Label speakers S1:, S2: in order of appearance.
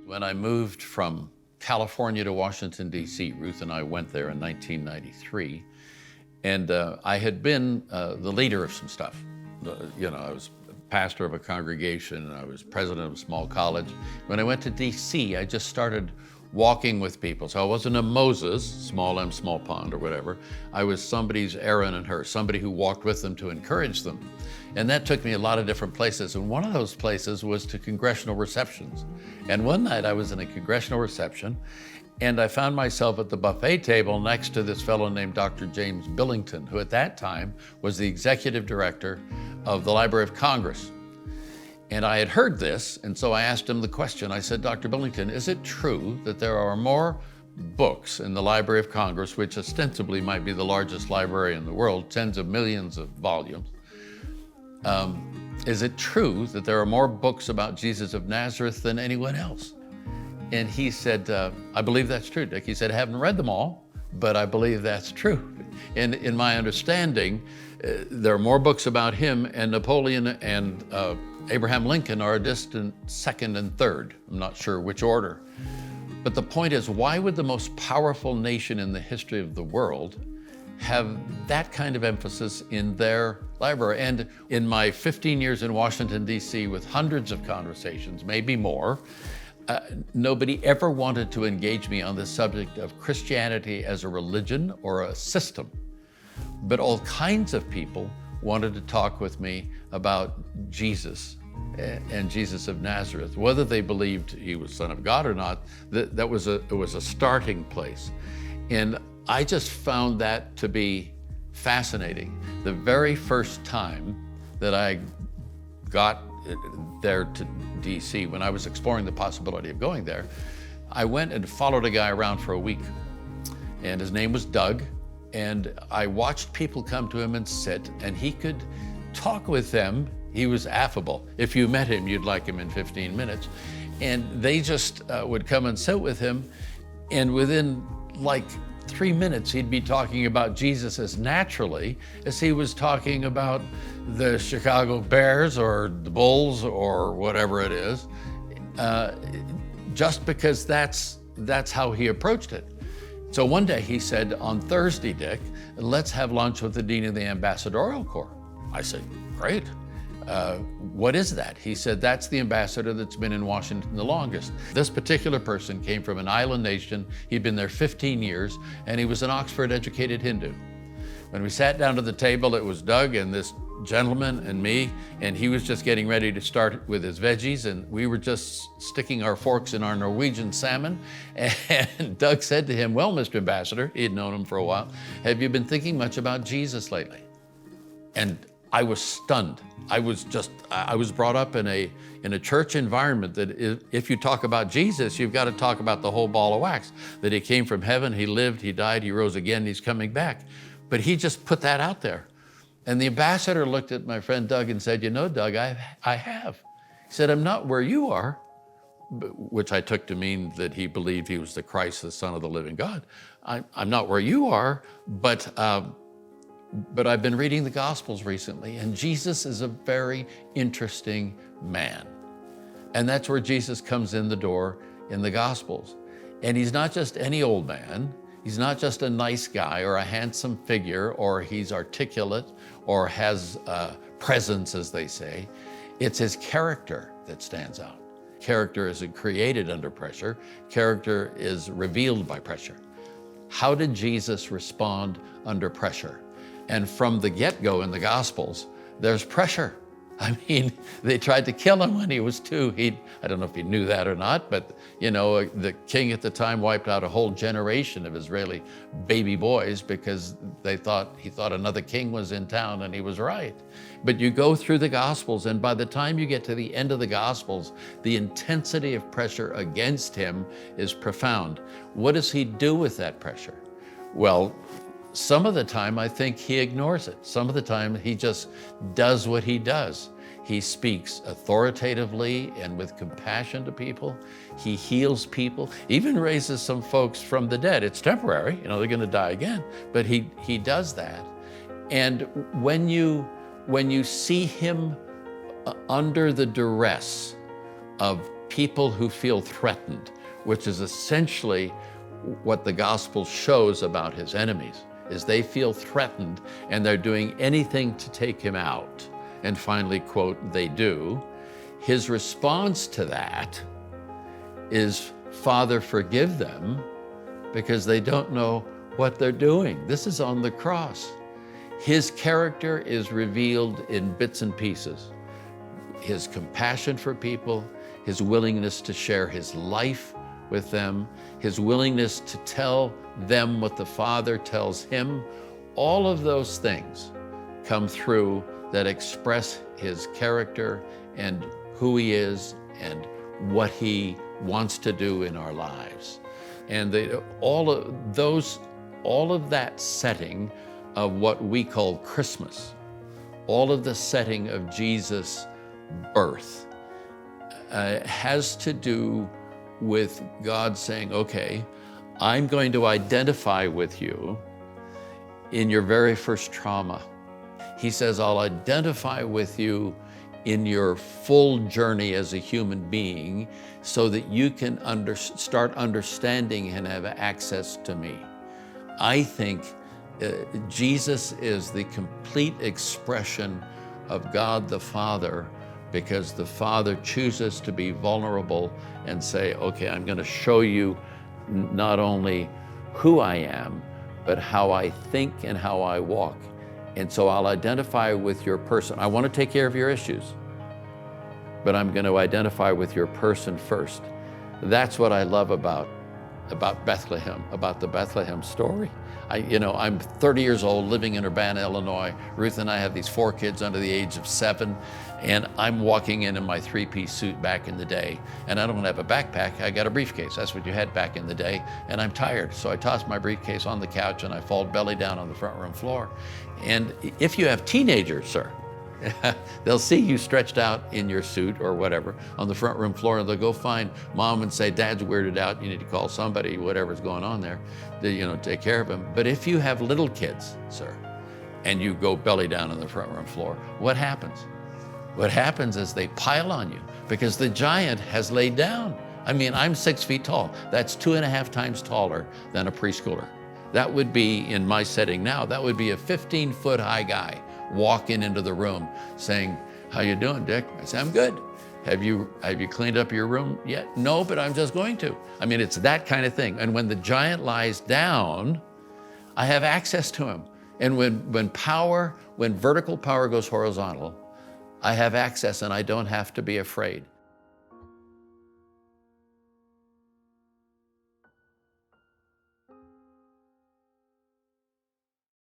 S1: When I moved from California to Washington, D.C., Ruth and I went there in 1993, and I had been the leader of some stuff. I was pastor of a congregation, and I was president of a small college. When I went to D.C., I just started walking with people. So I wasn't a Moses, small m, small pond, or whatever. I was somebody's Aaron and Hur, somebody who walked with them to encourage them. And that took me a lot of different places. And one of those places was to congressional receptions. And one night I was in a congressional reception, and I found myself at the buffet table next to this fellow named Dr. James Billington, who at that time was the executive director of the Library of Congress. And I had heard this, and so I asked him the question. I said, Dr. Billington, is it true that there are more books in the Library of Congress, which ostensibly might be the largest library in the world, tens of millions of volumes? Is it true that there are more books about Jesus of Nazareth than anyone else? And he said, I believe that's true, Dick. He said, I haven't read them all, but I believe that's true. And in my understanding, there are more books about him, and Napoleon and Abraham Lincoln are a distant second and third. I'm not sure which order. But the point is, why would the most powerful nation in the history of the world have that kind of emphasis in their library? And in my 15 years in Washington, D.C., with hundreds of conversations, maybe more, nobody ever wanted to engage me on the subject of Christianity as a religion or a system. But all kinds of people wanted to talk with me about Jesus and Jesus of Nazareth. Whether they believed he was Son of God or not, it was a starting place. And I just found that to be fascinating. The very first time that I got there to DC, when I was exploring the possibility of going there, I went and followed a guy around for a week. And his name was Doug. And I watched people come to him and sit, and he could talk with them. He was affable. If you met him, you'd like him in 15 minutes. And they just would come and sit with him. And within like 3 minutes, he'd be talking about Jesus as naturally as he was talking about the Chicago Bears or the Bulls or whatever it is, just because that's how he approached it. So one day he said, on Thursday, Dick, let's have lunch with the Dean of the Ambassadorial Corps. I said, great. What is that? He said, that's the ambassador that's been in Washington the longest. This particular person came from an island nation. He'd been there 15 years, and he was an Oxford-educated Hindu. When we sat down to the table, it was Doug and this gentleman and me, and he was just getting ready to start with his veggies, and we were just sticking our forks in our Norwegian salmon. And Doug said to him, well, Mr. Ambassador, he had known him for a while, have you been thinking much about Jesus lately? And I was stunned. I was brought up in a church environment that if you talk about Jesus, you've got to talk about the whole ball of wax, that he came from heaven, he lived, he died, he rose again, he's coming back. But he just put that out there. And the ambassador looked at my friend Doug and said, you know, Doug, I have. He said, I'm not where you are, which I took to mean that he believed he was the Christ, the Son of the living God. I'm not where you are, but I've been reading the Gospels recently, and Jesus is a very interesting man. And that's where Jesus comes in the door in the Gospels. And he's not just any old man. He's not just a nice guy or a handsome figure, or he's articulate or has presence, as they say. It's his character that stands out. Character isn't created under pressure. Character is revealed by pressure. How did Jesus respond under pressure? And from the get-go in the Gospels, there's pressure. I mean, they tried to kill him when he was 2. I don't know if he knew that or not, but you know, the king at the time wiped out a whole generation of Israeli baby boys because he thought another king was in town, and he was right. But you go through the Gospels, and by the time you get to the end of the Gospels, the intensity of pressure against him is profound. What does he do with that pressure? Well, some of the time, I think he ignores it. Some of the time, he just does what he does. He speaks authoritatively and with compassion to people. He heals people, even raises some folks from the dead. It's temporary, you know, they're going to die again, but he does that. And when you see him under the duress of people who feel threatened, which is essentially what the gospel shows about his enemies, is they feel threatened and they're doing anything to take him out. And finally, quote, they do. His response to that is, Father, forgive them, because they don't know what they're doing. This is on the cross. His character is revealed in bits and pieces. His compassion for people, his willingness to share his life with them, his willingness to tell them what the Father tells him. All of those things come through that express his character and who he is and what he wants to do in our lives. And all of that setting of what we call Christmas, all of the setting of Jesus' birth, has to do with God saying, okay, I'm going to identify with you in your very first trauma. He says, I'll identify with you in your full journey as a human being so that you can start understanding and have access to me. I think Jesus is the complete expression of God the Father, because the Father chooses to be vulnerable and say, okay, I'm going to show you not only who I am, but how I think and how I walk. And so I'll identify with your person. I want to take care of your issues, but I'm going to identify with your person first. That's what I love about Bethlehem, about the Bethlehem story. I'm 30 years old, living in Urbana, Illinois. Ruth and I have these 4 kids under the age of 7, and I'm walking in my 3-piece suit back in the day, and I don't have a backpack, I got a briefcase. That's what you had back in the day, and I'm tired. So I toss my briefcase on the couch and I fall belly down on the front room floor. And if you have teenagers, sir, they'll see you stretched out in your suit or whatever on the front room floor, and they'll go find mom and say, Dad's weirded out, you need to call somebody, whatever's going on there, to take care of him. But if you have little kids, sir, and you go belly down on the front room floor, what happens? What happens is they pile on you because the giant has laid down. I mean, I'm 6 feet tall. That's 2.5 times taller than a preschooler. That would be, in my setting now, that would be a 15-foot high guy walking into the room saying, how you doing, Dick? I say, I'm good. Have you cleaned up your room yet? No, but I'm just going to. I mean, it's that kind of thing. And when the giant lies down, I have access to him. And when vertical power goes horizontal, I have access and I don't have to be afraid.